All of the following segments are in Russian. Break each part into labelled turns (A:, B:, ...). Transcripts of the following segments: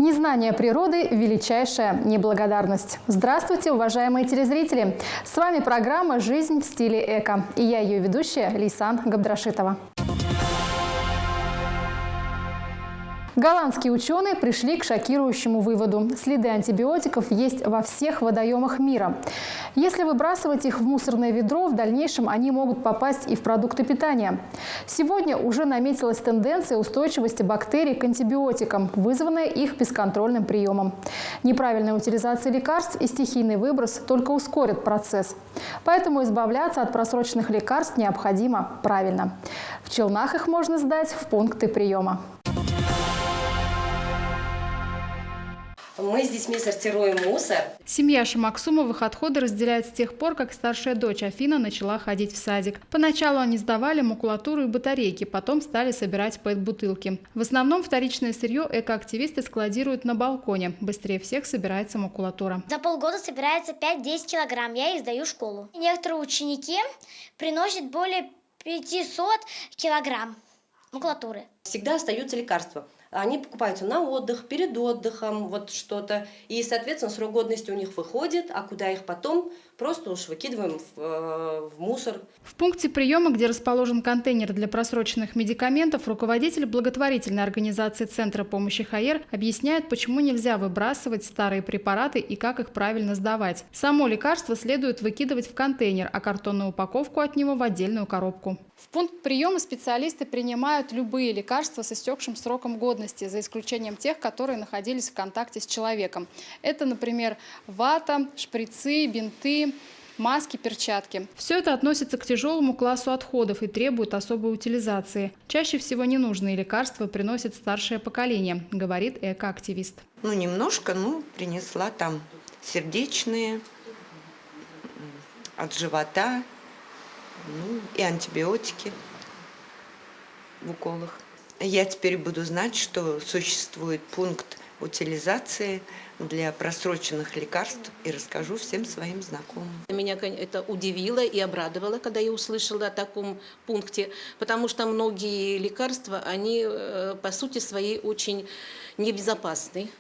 A: Незнание природы – величайшая неблагодарность. Здравствуйте, уважаемые телезрители! С вами программа «Жизнь в стиле эко» и я ее ведущая Лейсан Габдрашитова. Голландские ученые пришли к шокирующему выводу. Следы антибиотиков есть во всех водоемах мира. Если выбрасывать их в мусорное ведро, в дальнейшем они могут попасть и в продукты питания. Сегодня уже наметилась тенденция устойчивости бактерий к антибиотикам, вызванная их бесконтрольным приемом. Неправильная утилизация лекарств и стихийный выброс только ускорят процесс. Поэтому избавляться от просроченных лекарств необходимо правильно. В Челнах их можно сдать в пункты приема.
B: Мы с детьми сортируем мусор.
A: Семья Шамаксумовых отходы разделяет с тех пор, как старшая дочь Афина начала ходить в садик. Поначалу они сдавали макулатуру и батарейки, потом стали собирать пэт-бутылки. В основном вторичное сырье экоактивисты складируют на балконе. Быстрее всех собирается макулатура.
C: За полгода собирается 5-10 килограмм. Я их сдаю в школу. Некоторые ученики приносят более 500 килограмм макулатуры.
B: Всегда остаются лекарства. Они покупаются на отдых, перед отдыхом, вот что-то. И, соответственно, срок годности у них выходит, а куда их потом просто уж выкидываем в мусор.
A: В пункте приема, где расположен контейнер для просроченных медикаментов, руководитель благотворительной организации Центра помощи ХАЕР объясняет, почему нельзя выбрасывать старые препараты и как их правильно сдавать. Само лекарство следует выкидывать в контейнер, а картонную упаковку от него в отдельную коробку. В пункт приема специалисты принимают любые лекарства с истекшим сроком годности, за исключением тех, которые находились в контакте с человеком. Это, например, вата, шприцы, бинты, маски, перчатки. Все это относится к тяжелому классу отходов и требует особой утилизации. Чаще всего ненужные лекарства приносит старшее поколение, говорит экоактивист.
D: Немножко, принесла там сердечные, от живота, и антибиотики в уколах. Я теперь буду знать, что существует пункт утилизации для просроченных лекарств, и расскажу всем своим знакомым.
E: Меня это удивило и обрадовало, когда я услышала о таком пункте, потому что многие лекарства, они по сути своей очень небезопасны,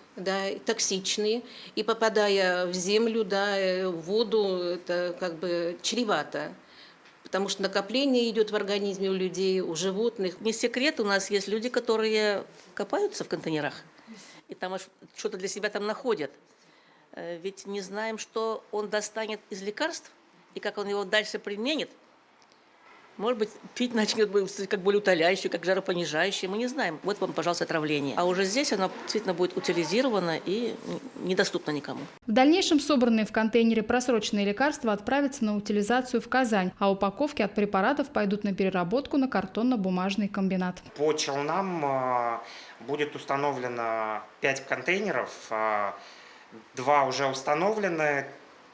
E: токсичные, и попадая в землю, в воду, это чревато. Потому что накопление идет в организме у людей, у животных.
F: Не секрет, у нас есть люди, которые копаются в контейнерах, и там что-то для себя там находят. Ведь не знаем, что он достанет из лекарств, и как он его дальше применит. Может быть, пить начнет как болеутоляющее, как жаропонижающее, мы не знаем. Вот вам, пожалуйста, отравление. А уже здесь оно действительно будет утилизировано и недоступно никому.
A: В дальнейшем собранные в контейнере просроченные лекарства отправятся на утилизацию в Казань, а упаковки от препаратов пойдут на переработку на картонно-бумажный комбинат.
G: По Челнам будет установлено 5 контейнеров, 2 уже установлены,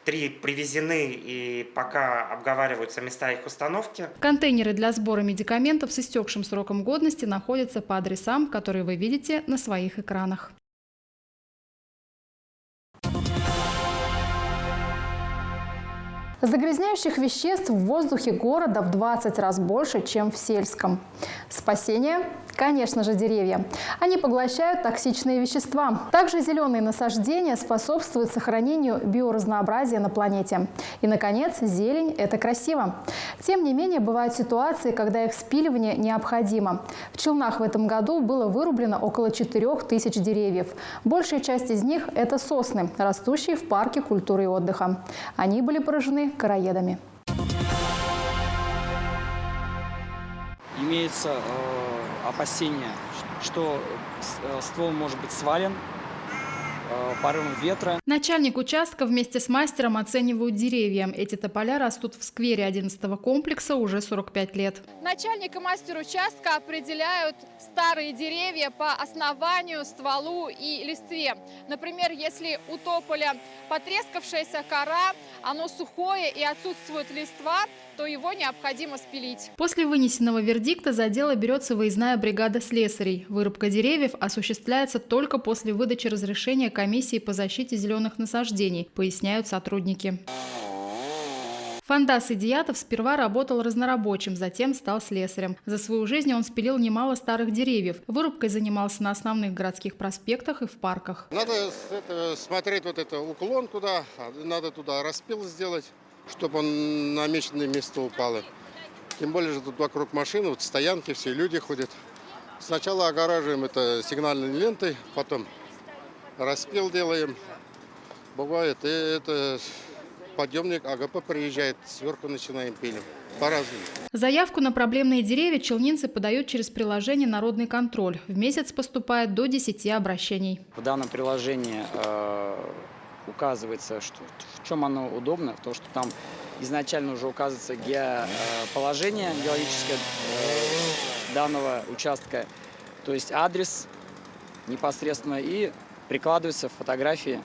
G: 3 привезены и пока обговариваются места их установки.
A: Контейнеры для сбора медикаментов с истекшим сроком годности находятся по адресам, которые вы видите на своих экранах. Загрязняющих веществ в воздухе города в 20 раз больше, чем в сельском. Спасение? Конечно же, деревья. Они поглощают токсичные вещества. Также зеленые насаждения способствуют сохранению биоразнообразия на планете. И, наконец, зелень – это красиво. Тем не менее, бывают ситуации, когда их спиливание необходимо. В Челнах в этом году было вырублено около 4000 деревьев. Большая часть из них – это сосны, растущие в парке культуры и отдыха. Они были поражены короедами.
H: Имеется опасение, что ствол может быть свален порывом ветра.
A: Начальник участка вместе с мастером оценивают деревья. Эти тополя растут в сквере 11-го комплекса уже 45 лет. Начальник и мастер участка определяют старые деревья по основанию, стволу и листве. Например, если у тополя потрескавшаяся кора, оно сухое и отсутствует листва, то его необходимо спилить. После вынесенного вердикта за дело берется выездная бригада слесарей. Вырубка деревьев осуществляется только после выдачи разрешения комиссии по защите зеленых насаждений, поясняют сотрудники. Фандас Идиятов сперва работал разнорабочим, затем стал слесарем. За свою жизнь он спилил немало старых деревьев. Вырубкой занимался на основных городских проспектах и в парках.
I: Надо смотреть вот это уклон туда, надо туда распил сделать, чтобы он на намеченное место упал. Тем более же тут вокруг машины, вот стоянки, все люди ходят. Сначала огораживаем это сигнальной лентой, потом распил делаем. Бывает, и это подъемник АГП приезжает, сверху начинаем пилим. По-разному.
A: Заявку на проблемные деревья челнинцы подают через приложение «Народный контроль». В месяц поступает до 10 обращений.
H: В данном приложении указывается, что, в чем оно удобно, то, что там изначально уже указывается положение геологическое данного участка, то есть адрес непосредственно, и прикладываются фотографии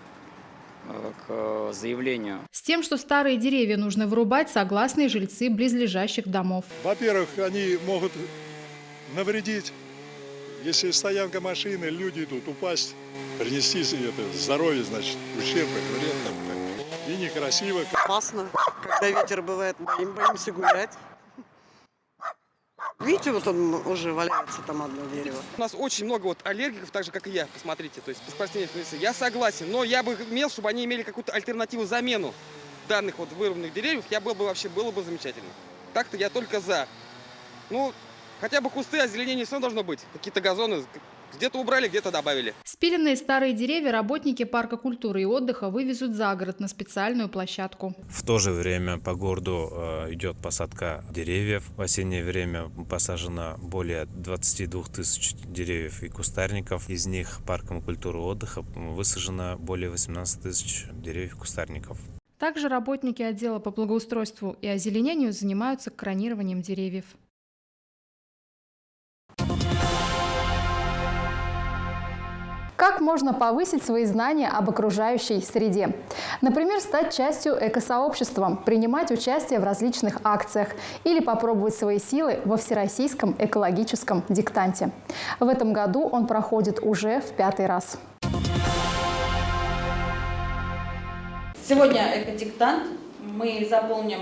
H: к заявлению.
A: С тем, что старые деревья нужно вырубать, согласны жильцы близлежащих домов.
J: Во-первых, они могут навредить. Если стоянка машины, люди идут упасть, принести здоровье, значит, ущерб, вред. И некрасиво.
K: Опасно, когда ветер бывает, боимся гулять. Видите, вот он уже валяется, там одно дерево.
L: У нас очень много вот аллергиков, так же, как и я, посмотрите. То есть беспрецедентных лесов. Я согласен, но я бы имел, чтобы они имели какую-то альтернативу, замену данных вот вырубленных деревьев, было бы замечательно. Так-то я только за. Ну, хотя бы кусты, озеленения все должно быть. Какие-то газоны где-то убрали, где-то добавили.
A: Спиленные старые деревья работники парка культуры и отдыха вывезут за город на специальную площадку.
M: В то же время по городу идет посадка деревьев. В осеннее время посажено более 22 тысяч деревьев и кустарников. Из них парком культуры и отдыха высажено более 18 тысяч деревьев и кустарников.
A: Также работники отдела по благоустройству и озеленению занимаются кронированием деревьев. Как можно повысить свои знания об окружающей среде? Например, стать частью экосообщества, принимать участие в различных акциях или попробовать свои силы во Всероссийском экологическом диктанте. В этом году он проходит уже в 5-й раз.
N: Сегодня экодиктант. Мы заполним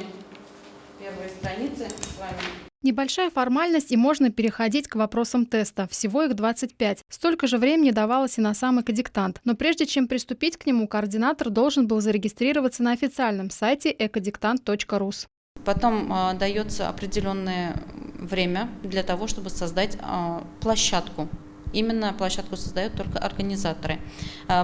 N: первые страницы с вами.
A: Небольшая формальность, и можно переходить к вопросам теста. Всего их 25. Столько же времени давалось и на сам экодиктант. Но прежде чем приступить к нему, координатор должен был зарегистрироваться на официальном сайте экодиктант.рус.
N: Потом дается определенное время для того, чтобы создать площадку. Именно площадку создают только организаторы.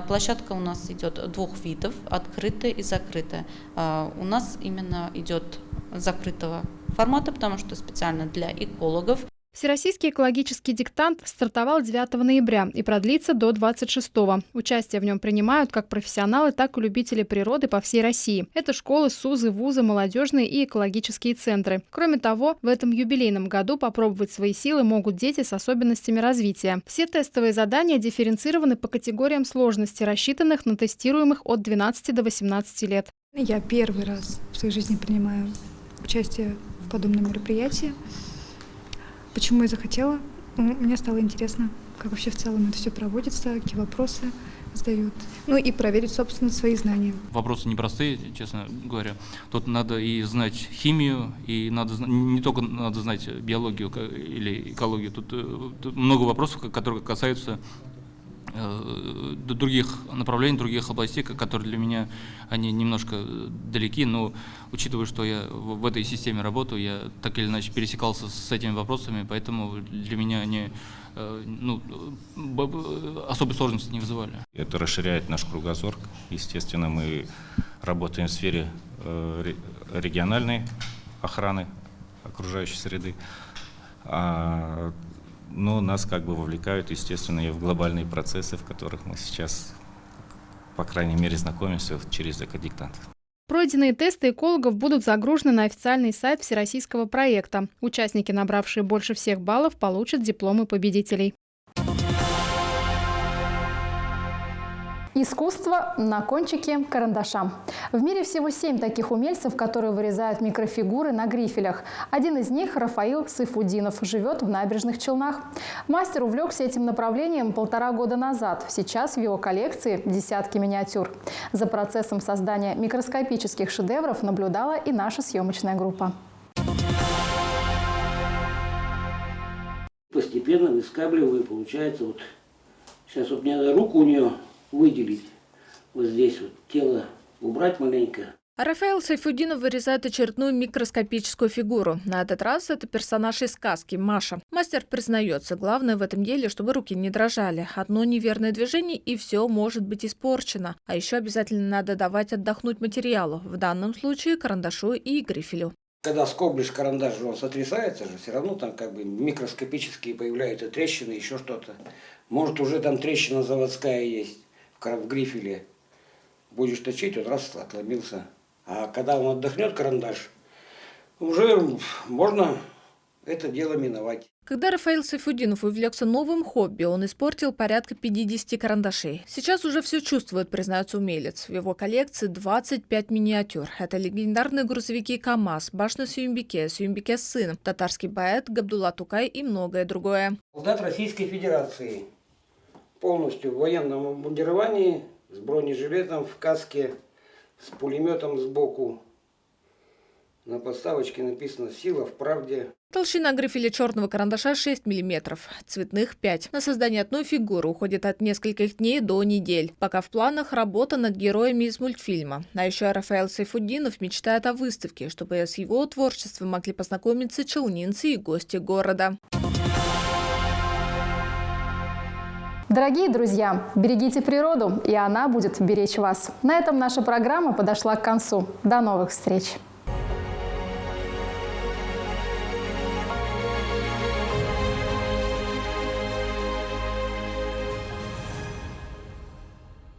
N: Площадка у нас идет двух видов, открытая и закрытая. У нас именно идет закрытого формата, потому что специально для экологов.
A: Всероссийский экологический диктант стартовал 9 ноября и продлится до 26-го. Участие в нем принимают как профессионалы, так и любители природы по всей России. Это школы, СУЗы, вузы, молодежные и экологические центры. Кроме того, в этом юбилейном году попробовать свои силы могут дети с особенностями развития. Все тестовые задания дифференцированы по категориям сложности, рассчитанных на тестируемых от 12 до 18 лет.
O: Я первый раз в своей жизни принимаю участие в подобном мероприятии. Почему я захотела? Мне стало интересно, как вообще в целом это все проводится, какие вопросы задают. Ну и проверить, собственно, свои знания.
P: Вопросы непростые, честно говоря. Тут надо и знать химию, и не только надо знать биологию или экологию. Тут много вопросов, которые касаются других направлений, других областей, которые для меня они немножко далеки, но учитывая, что я в этой системе работаю, я так или иначе пересекался с этими вопросами, поэтому для меня они особой сложности не вызывали.
Q: Это расширяет наш кругозор. Естественно, мы работаем в сфере региональной охраны окружающей среды. Но нас как бы вовлекают, естественно, и в глобальные процессы, в которых мы сейчас, по крайней мере, знакомимся через экодиктант.
A: Пройденные тесты экологов будут загружены на официальный сайт всероссийского проекта. Участники, набравшие больше всех баллов, получат дипломы победителей. Искусство на кончике карандаша. В мире всего 7 таких умельцев, которые вырезают микрофигуры на грифелях. Один из них – Рафаил Сайфудинов, живет в Набережных Челнах. Мастер увлекся этим направлением 1,5 года назад. Сейчас в его коллекции десятки миниатюр. За процессом создания микроскопических шедевров наблюдала и наша съемочная группа.
R: Постепенно выскабливаю, получается вот. Сейчас вот мне надо руку у нее выделить. Вот здесь вот тело убрать маленько.
S: Рафаил Сайфудинов вырезает очередную микроскопическую фигуру. На этот раз это персонаж из сказки Маша. Мастер признается, главное в этом деле, чтобы руки не дрожали. Одно неверное движение и все может быть испорчено. А еще обязательно надо давать отдохнуть материалу. В данном случае карандашу и грифелю.
R: Когда скоблишь карандаш, он сотрясается же, все равно там как бы микроскопические появляются трещины, еще что-то. Может уже там трещина заводская есть в грифеле. Будешь точить, вот раз отломился. А когда он отдохнет, карандаш, уже можно это дело миновать.
S: Когда Рафаил Сайфудинов увлекся новым хобби, он испортил порядка 50 карандашей. Сейчас уже все чувствует, признается умелец. В его коллекции 25 миниатюр. Это легендарные грузовики КАМАЗ, башня Сюймбике, Сюймбике сын, татарский поэт Габдулла Тукай и многое другое.
R: Солдат Российской Федерации полностью в военном обмундировании, с бронежилетом, в каске, с пулеметом сбоку. На подставочке написано «Сила в правде».
S: Толщина грифеля черного карандаша 6 мм, цветных 5. На создание одной фигуры уходит от нескольких дней до недель. Пока в планах работа над героями из мультфильма. А еще Рафаил Сайфудинов мечтает о выставке, чтобы с его творчеством могли познакомиться челнинцы и гости города.
A: Дорогие друзья, берегите природу, и она будет беречь вас. На этом наша программа подошла к концу. До новых встреч!